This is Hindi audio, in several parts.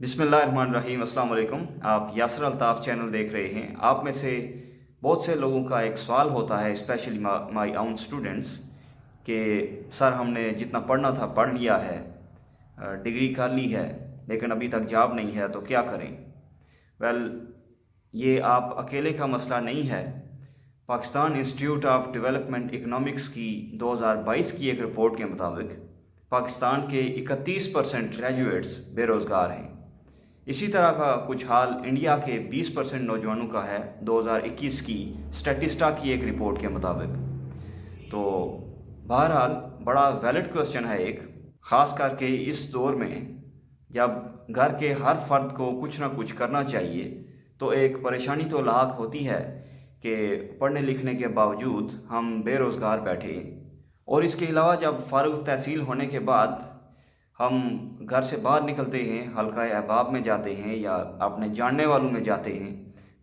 बिस्मिल्लाहिर्रहमानिर्रहीम, अस्सलाम वालेकुम। आप यासर अल्ताफ़ चैनल देख रहे हैं। आप में से बहुत से लोगों का एक सवाल होता है, स्पेशली माई ओन स्टूडेंट्स, कि सर हमने जितना पढ़ना था पढ़ लिया है, डिग्री कर ली है, लेकिन अभी तक जॉब नहीं है, तो क्या करें। वेल, ये आप अकेले का मसला नहीं है। Pakistan institute of development economics की 2022 की एक रिपोर्ट के मुताबिक पाकिस्तान के 31% ग्रेजुएट्स बेरोज़गार हैं। इसी तरह का कुछ हाल इंडिया के 20% नौजवानों का है 2021 की स्टैटिस्टा की एक रिपोर्ट के मुताबिक। तो बहरहाल बड़ा वैलिड क्वेश्चन है एक, ख़ास करके इस दौर में जब घर के हर फर्द को कुछ ना कुछ करना चाहिए, तो एक परेशानी तो लाक होती है कि पढ़ने लिखने के बावजूद हम बेरोज़गार बैठे। और इसके अलावा जब फ़ारुग तहसील होने के बाद हम घर से बाहर निकलते हैं, हल्का अहबाब में जाते हैं या अपने जानने वालों में जाते हैं,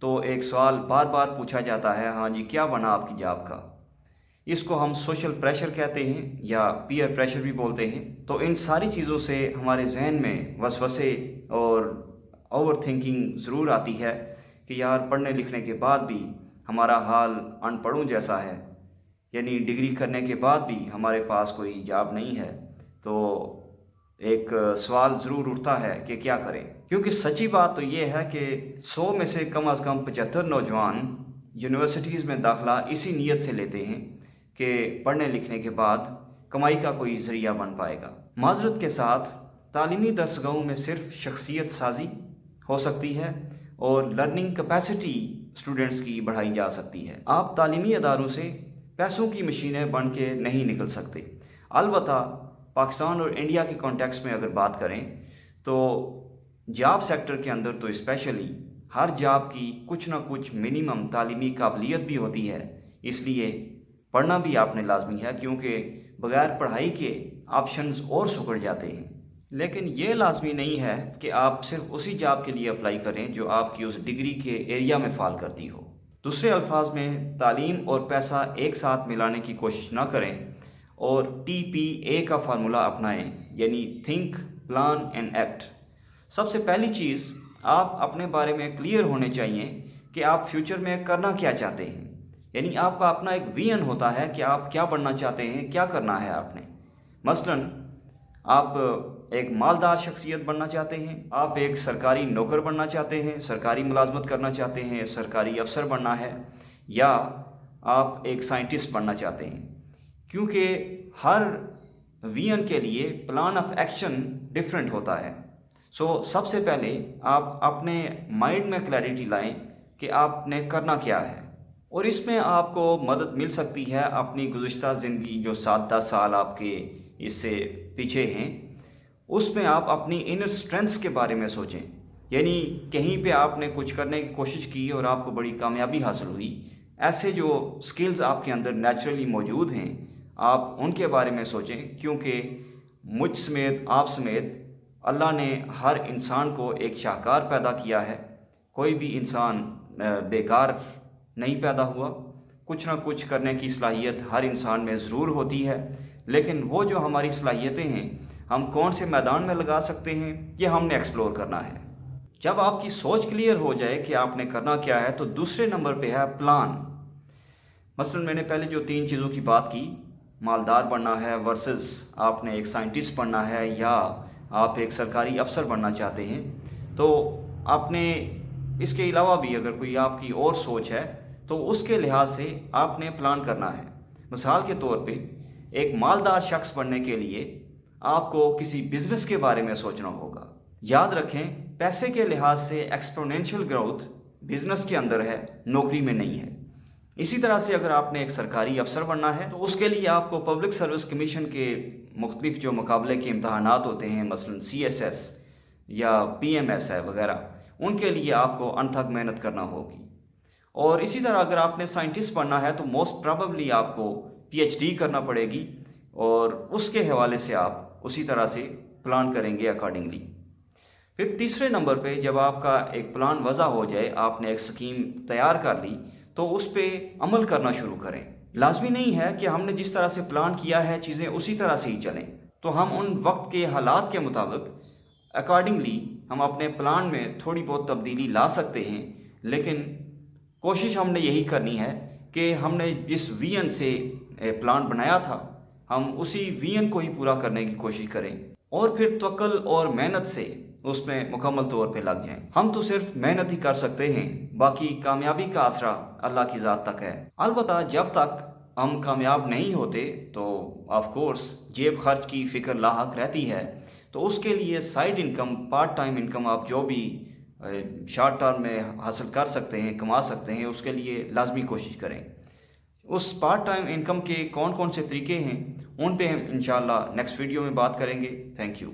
तो एक सवाल बार बार पूछा जाता है, हाँ जी क्या बना आपकी जॉब का। इसको हम सोशल प्रेशर कहते हैं या पीयर प्रेशर भी बोलते हैं। तो इन सारी चीज़ों से हमारे जहन में वसवसे और ओवर थिंकिंग ज़रूर आती है कि यार पढ़ने लिखने के बाद भी हमारा हाल अनपढ़ों जैसा है, यानी डिग्री करने के बाद भी हमारे पास कोई जॉब नहीं है। तो एक सवाल ज़रूर उठता है कि क्या करें, क्योंकि सच्ची बात तो ये है कि 100 में से कम 75 नौजवान यूनिवर्सिटीज़ में दाखिला इसी नीयत से लेते हैं कि पढ़ने लिखने के बाद कमाई का कोई ज़रिया बन पाएगा। माजरत के साथ तालीमी दरसगाहों में सिर्फ शख्सियत साजी हो सकती है और लर्निंग कैपेसिटी स्टूडेंट्स की बढ़ाई जा सकती है। आप तालीमी अदारों से पैसों की मशीनें बन के नहीं निकल सकते। अलबत्ता पाकिस्तान और इंडिया के कॉन्टेक्स्ट में अगर बात करें तो जॉब सेक्टर के अंदर तो स्पेशली हर जॉब की कुछ ना कुछ मिनिमम तालीमी काबिलियत भी होती है, इसलिए पढ़ना भी आपने लाजमी है, क्योंकि बगैर पढ़ाई के ऑप्शंस और सुखड़ जाते हैं। लेकिन ये लाजमी नहीं है कि आप सिर्फ उसी जॉब के लिए अप्लाई करें जो आपकी उस डिग्री के एरिया में फ़ॉल करती हो। दूसरे अल्फाज में, तालीम और पैसा एक साथ मिलाने की कोशिश ना करें और TPA का फार्मूला अपनाएं, यानी थिंक, प्लान एंड एक्ट। सबसे पहली चीज़, आप अपने बारे में क्लियर होने चाहिए कि आप फ्यूचर में करना क्या चाहते हैं। यानी आपका अपना एक विजन होता है कि आप क्या बनना चाहते हैं, क्या करना है आपने। मसलन आप एक मालदार शख्सियत बनना चाहते हैं, आप एक सरकारी नौकर बनना चाहते हैं, सरकारी मुलाजमत करना चाहते हैं, सरकारी अफसर बनना है, या आप एक साइंटिस्ट बनना चाहते हैं। क्योंकि हर विजन के लिए प्लान ऑफ एक्शन डिफरेंट होता है। सबसे पहले आप अपने माइंड में क्लैरिटी लाएं कि आपने करना क्या है, और इसमें आपको मदद मिल सकती है अपनी गुज़िश्ता ज़िंदगी जो 7-10 साल आपके इससे पीछे हैं, उसमें आप अपनी इनर स्ट्रेंथ्स के बारे में सोचें। यानी कहीं पे आपने कुछ करने की कोशिश की और आपको बड़ी कामयाबी हासिल हुई, ऐसे जो स्किल्स आपके अंदर नेचुरली मौजूद हैं, आप उनके बारे में सोचें। क्योंकि मुझ समेत, आप समेत, अल्लाह ने हर इंसान को एक शाहकार पैदा किया है। कोई भी इंसान बेकार नहीं पैदा हुआ। कुछ ना कुछ करने की सलाहियत हर इंसान में ज़रूर होती है, लेकिन वो जो हमारी सलाहियतें हैं, हम कौन से मैदान में लगा सकते हैं, ये हमने एक्सप्लोर करना है। जब आपकी सोच क्लियर हो जाए कि आपने करना क्या है, तो दूसरे नंबर पे है प्लान। मसलन मैंने पहले जो 3 चीज़ों की बात की, मालदार बनना है वर्सेस आपने एक साइंटिस्ट बनना है या आप एक सरकारी अफसर बनना चाहते हैं, तो आपने इसके अलावा भी अगर कोई आपकी और सोच है तो उसके लिहाज से आपने प्लान करना है। मिसाल के तौर पे, एक मालदार शख्स बनने के लिए आपको किसी बिजनेस के बारे में सोचना होगा। याद रखें, पैसे के लिहाज से एक्सपोनेंशियल ग्रोथ बिजनेस के अंदर है, नौकरी में नहीं है। इसी तरह से अगर आपने एक सरकारी अफसर बनना है तो उसके लिए आपको पब्लिक सर्विस कमीशन के मुख्तलिफ जो मुकाबले के इम्तहानात होते हैं, मसलन CSS या PMS है वगैरह, उनके लिए आपको अनथक मेहनत करना होगी। और इसी तरह अगर आपने साइंटिस्ट बनना है तो मोस्ट प्रोबेबली आपको PhD करना पड़ेगी, और उसके हवाले से आप उसी तरह से प्लान करेंगे अकॉर्डिंगली। फिर तीसरे नंबर पे, जब आपका एक प्लान वज़ा हो जाए, आपने एक स्कीम तैयार कर ली, तो उस पर अमल करना शुरू करें। लाजमी नहीं है कि हमने जिस तरह से प्लान किया है चीज़ें उसी तरह से ही चलें, तो हम उन वक्त के हालात के मुताबिक अकॉर्डिंगली हम अपने प्लान में थोड़ी बहुत तब्दीली ला सकते हैं, लेकिन कोशिश हमने यही करनी है कि हमने जिस विजन से प्लान बनाया था हम उसी विजन को ही पूरा करने की कोशिश करें और फिर तवक्कुल और मेहनत से उसमें मुकम्मल तौर पे लग जाएं। हम तो सिर्फ मेहनत ही कर सकते हैं, बाकी कामयाबी का आसरा अल्लाह की ज़ात तक है। अलबत्ता जब तक हम कामयाब नहीं होते तो ऑफ कोर्स जेब खर्च की फ़िक्र लाहक रहती है, तो उसके लिए side income, part time income आप जो भी शॉर्ट टर्म में हासिल कर सकते हैं, कमा सकते हैं, उसके लिए लाजमी कोशिश करें। उस पार्ट टाइम इनकम के कौन कौन से तरीके हैं उन पे हम इंशाल्लाह नेक्स्ट वीडियो में बात करेंगे। Thank you.